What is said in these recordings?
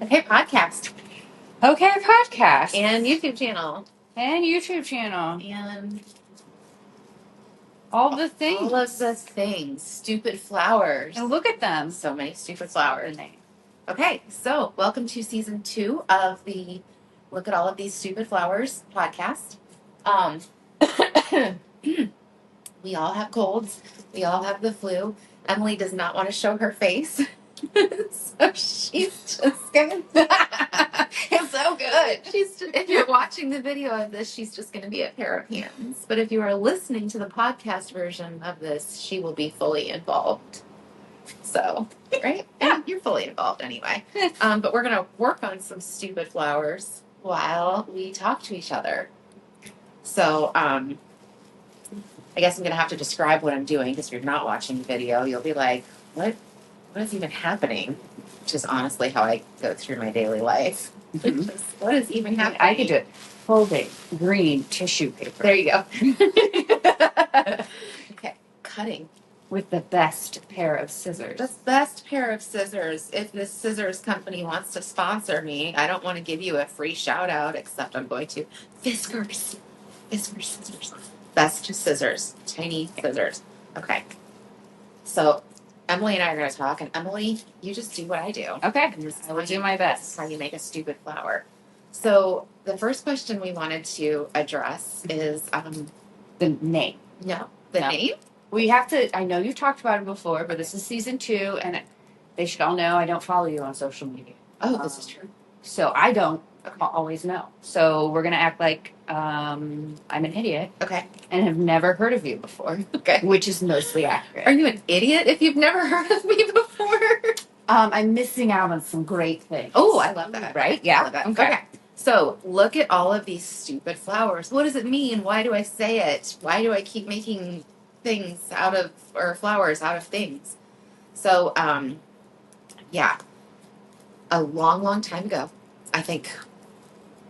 Okay, podcast. Okay, podcast. And YouTube channel. And YouTube channel. And all the things. All of the things. Stupid flowers. And look at them. So many stupid flowers. Okay, so welcome to season 2 of the Look at All of These Stupid Flowers podcast. We all have colds. We all have the flu. Emily does not want to show her face. So she's just going to... It's so good. If you're watching the video of this, she's just going to be a pair of hands. But if you are listening to the podcast version of this, she will be fully involved. So, right? And you're fully involved anyway. But we're going to work on some stupid flowers while we talk to each other. So, I guess I'm going to have to describe what I'm doing because if you're not watching the video, you'll be like, what is even happening? Which is honestly how I go through my daily life. What is even happening? I could do it. Folding green tissue paper. There you go. Okay, cutting. With the best pair of scissors. The best pair of scissors. If this scissors company wants to sponsor me, I don't want to give you a free shout out, except I'm going to. Fiskars. Scissors. Best scissors. Tiny scissors. Okay. So Emily and I are going to talk, and Emily, you just do what I do. Okay. I will do my best. This is how you make a stupid flower. So the first question we wanted to address is the name. No. The name? We have to, I know you've talked about it before, but this is season 2, and they should all know I don't follow you on social media. Oh, this is true. So I don't always know. So we're going to act like I'm an idiot. Okay. And have never heard of you before. Okay. Which is mostly accurate. Are you an idiot if you've never heard of me before? I'm missing out on some great things. Oh, I love that. Right? Yeah. I love that. Okay. So look at all of these stupid flowers. What does it mean? Why do I say it? Why do I keep making things out of, or flowers out of things? So, yeah. A long, long time ago, I think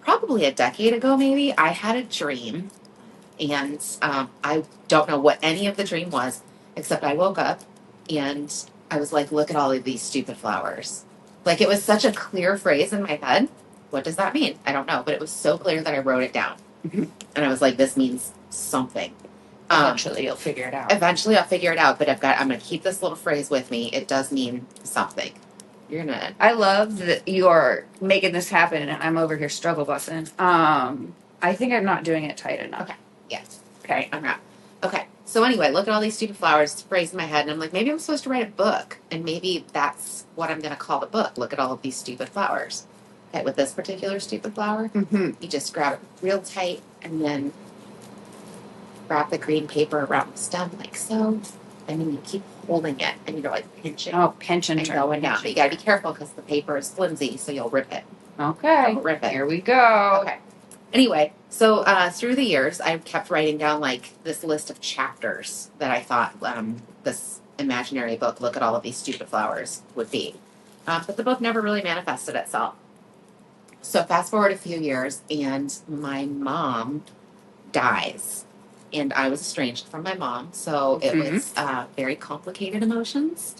probably a decade ago maybe, I had a dream. And I don't know what any of the dream was, except I woke up and I was like, look at all of these stupid flowers. Like, it was such a clear phrase in my head. What does that mean? I don't know, but it was so clear that I wrote it down. And I was like, this means something. Eventually you'll figure it out. Eventually I'll figure it out, but I'm going to keep this little phrase with me. It does mean something. You're going to... I love that you're making this happen and I'm over here struggle busing. I think I'm not doing it tight enough. Okay. Yes. Okay, I'm not. Okay. So anyway, look at all these stupid flowers. It's a phrase in my head, and I'm like, maybe I'm supposed to write a book, and maybe that's what I'm going to call the book. Look at all of these stupid flowers. Okay, with this particular stupid flower, you just grab it real tight, and then wrap the green paper around the stem like so, and then you keep holding it, and you're like pinching. Oh, pinching and going down. But you got to be careful because the paper is flimsy, so you'll rip it. Okay. Don't rip it. Here we go. Okay. Anyway, so through the years, I kept writing down like this list of chapters that I thought this imaginary book, Look at All of These Stupid Flowers, would be. But the book never really manifested itself. So fast forward a few years, and my mom dies. And I was estranged from my mom, so it was very complicated emotions.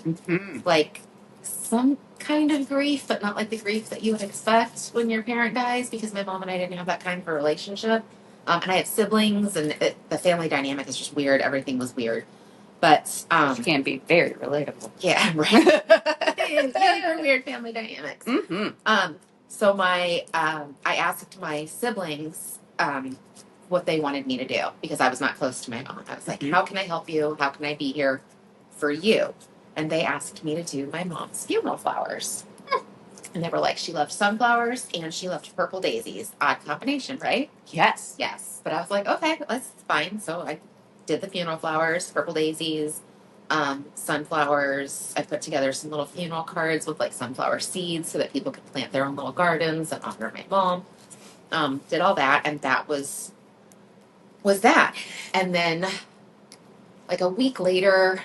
Like some kind of grief, but not like the grief that you would expect when your parent dies, because my mom and I didn't have that kind of a relationship. And I have siblings, and the family dynamic is just weird. Everything was weird. But it can be very relatable. Yeah, right. Super weird family dynamics. So I asked my siblings what they wanted me to do, because I was not close to my mom. I was like, how can I help you? How can I be here for you? And they asked me to do my mom's funeral flowers. And they were like, she loved sunflowers and she loved purple daisies. Odd combination, right? Yes. Yes. But I was like, okay, that's fine. So I did the funeral flowers, purple daisies, sunflowers. I put together some little funeral cards with like sunflower seeds so that people could plant their own little gardens and honor my mom. Did all that, and that was that. And then like a week later,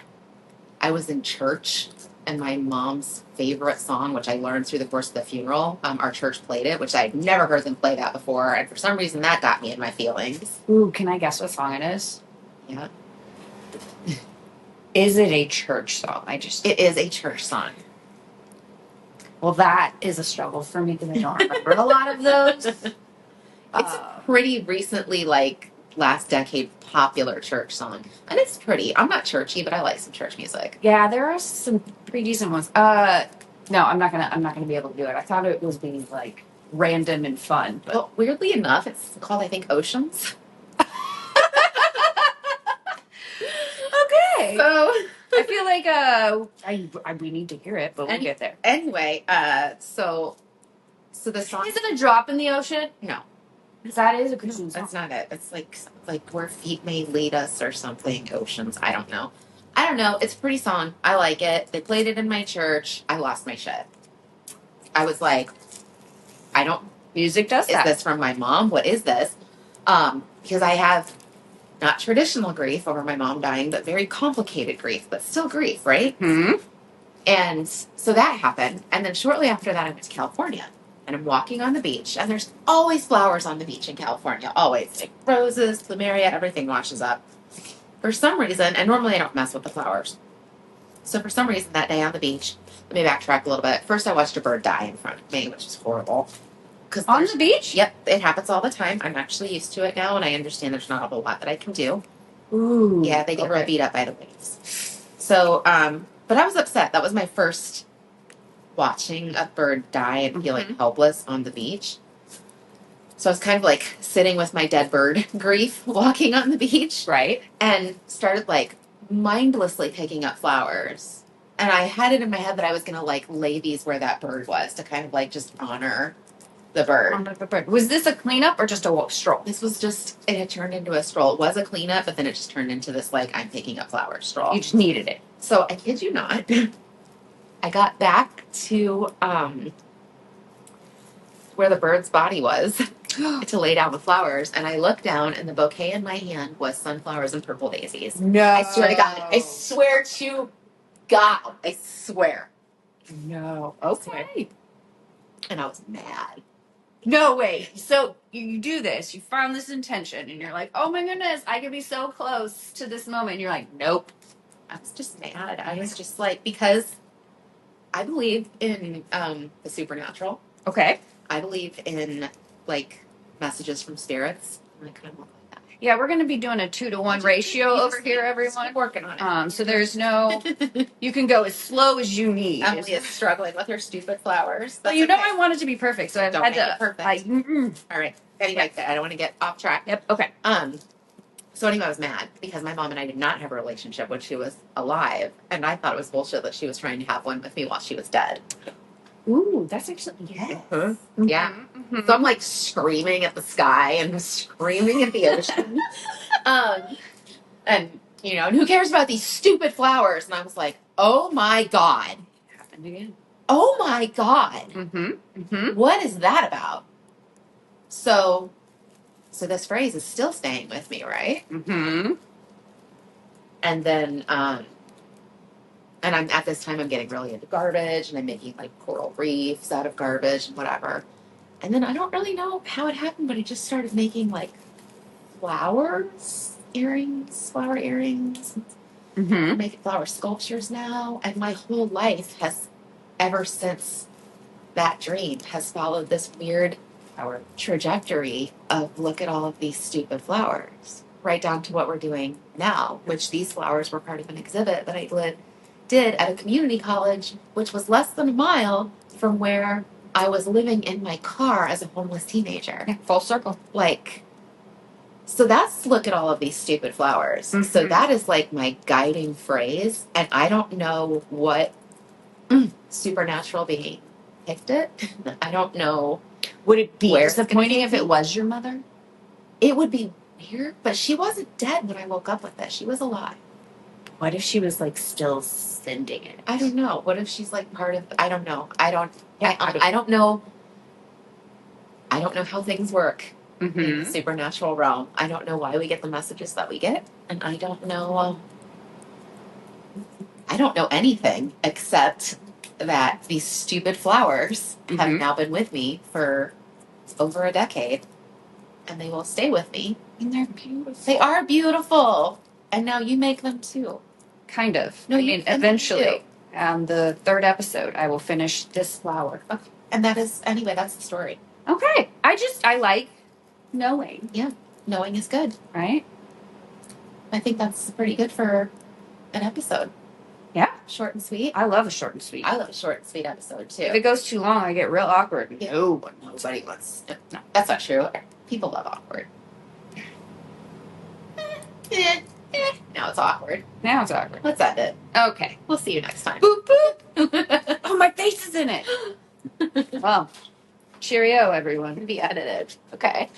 I was in church, and my mom's favorite song, which I learned through the course of the funeral, our church played it, which I'd never heard them play that before, and for some reason that got me in my feelings. Ooh, can I guess what song it is? Yeah. Is it a church song? It is a church song. Well, that is a struggle for me because I don't remember a lot of those. It's a pretty recently, like, last decade popular church song. And it's pretty. I'm not churchy, but I like some church music. Yeah, there are some pretty decent ones. No, I'm not gonna be able to do it. I thought it was being like random and fun. But Well, weirdly enough, it's called, I think, Oceans. okay. So I feel like we need to hear it, but we'll get there. Anyway, so the song Is it a drop in the ocean? No. Because that is a Christian song. That's not it. It's like where feet may lead us or something. Oceans. I don't know. It's a pretty song. I like it. They played it in my church. I lost my shit. I was like, I don't. Music does Is that. this from my mom? What is this? Because I have not traditional grief over my mom dying, but very complicated grief, but still grief, right? Hmm. And so that happened. And then shortly after that, I went to California. And I'm walking on the beach. And there's always flowers on the beach in California. Always. Like roses, plumeria, everything washes up. For some reason, and normally I don't mess with the flowers. So for some reason that day on the beach, let me backtrack a little bit. First, I watched a bird die in front of me, which was horrible. On the beach? Yep, it happens all the time. I'm actually used to it now, and I understand there's not a whole lot that I can do. Ooh. Yeah, they get real beat up by the waves. So, but I was upset. That was my first watching a bird die and feeling helpless on the beach. So I was kind of like sitting with my dead bird grief, walking on the beach. Right. And started like mindlessly picking up flowers. And I had it in my head that I was going to like lay these where that bird was to kind of like just honor the bird. Honor the bird. Was this a cleanup or just a stroll? This was just, it had turned into a stroll. It was a cleanup, but then it just turned into this like, I'm picking up flowers stroll. You just needed it. So I kid you not, I got back to where the bird's body was to lay down the flowers, and I looked down, and the bouquet in my hand was sunflowers and purple daisies. No. I swear to God. I swear to God. I swear. No. Okay. And I was mad. No way. So you do this. You found this intention, and you're like, oh my goodness, I could be so close to this moment. And you're like, nope. I was just mad. I was just like, because I believe in the supernatural. Okay. I believe in like messages from spirits. I kind of look like that. Yeah, we're going to be doing a 2-to-1 ratio over here, everyone. Working on it. So there's no. You can go as slow as you need. Emily is struggling with her stupid flowers. Well, you know I want it to be perfect, so I've Don't had make to. it perfect. All right. Anyway, I don't want to get off track. Yep. Okay. So anyway, I was mad because my mom and I did not have a relationship when she was alive, and I thought it was bullshit that she was trying to have one with me while she was dead. Ooh, that's actually yes. Yeah. So I'm like screaming at the sky and screaming at the ocean, and you know, and who cares about these stupid flowers? And I was like, oh my God, Happened again. Oh my God, What is that about? So this phrase is still staying with me, right? And then, and I'm at this time I'm getting really into garbage, and I'm making like coral reefs out of garbage and whatever. And then I don't really know how it happened, but I just started making like flower earrings. I'm making flower sculptures now, and my whole life has, ever since that dream, has followed this weird trajectory of look at all of these stupid flowers, right down to what we're doing now, which these flowers were part of an exhibit that I did at a community college, which was less than a mile from where I was living in my car as a homeless teenager. Yeah, full circle. Like, so that's look at all of these stupid flowers. So that is like my guiding phrase, and I don't know what supernatural being picked it. I don't know. Would it be Where's disappointing if it was your mother? It would be weird, but she wasn't dead when I woke up with it. She was alive. What if she was like still sending it? I don't know. What if she's like part of? I don't know. I don't know. I don't know how things work in the supernatural realm. I don't know why we get the messages that we get, and I don't know. I don't know anything except that these stupid flowers have now been with me for over a decade, and they will stay with me. And they're beautiful. They are beautiful, and now you make them too. Kind of. No, I mean, eventually. On the 3rd episode, I will finish this flower. Okay. And that's the story. Okay. I like knowing. Yeah. Knowing is good. Right? I think that's pretty good for an episode. Yeah. Short and sweet. I love a short and sweet. I love a short and sweet episode too. If it goes too long, I get real awkward. Yeah. Nobody wants. No, that's not true. People love awkward. Now it's awkward. Now it's awkward. Let's end it. Okay. We'll see you next time. Boop, boop. Oh, my face is in it. Well, cheerio, everyone. Be edited. Okay.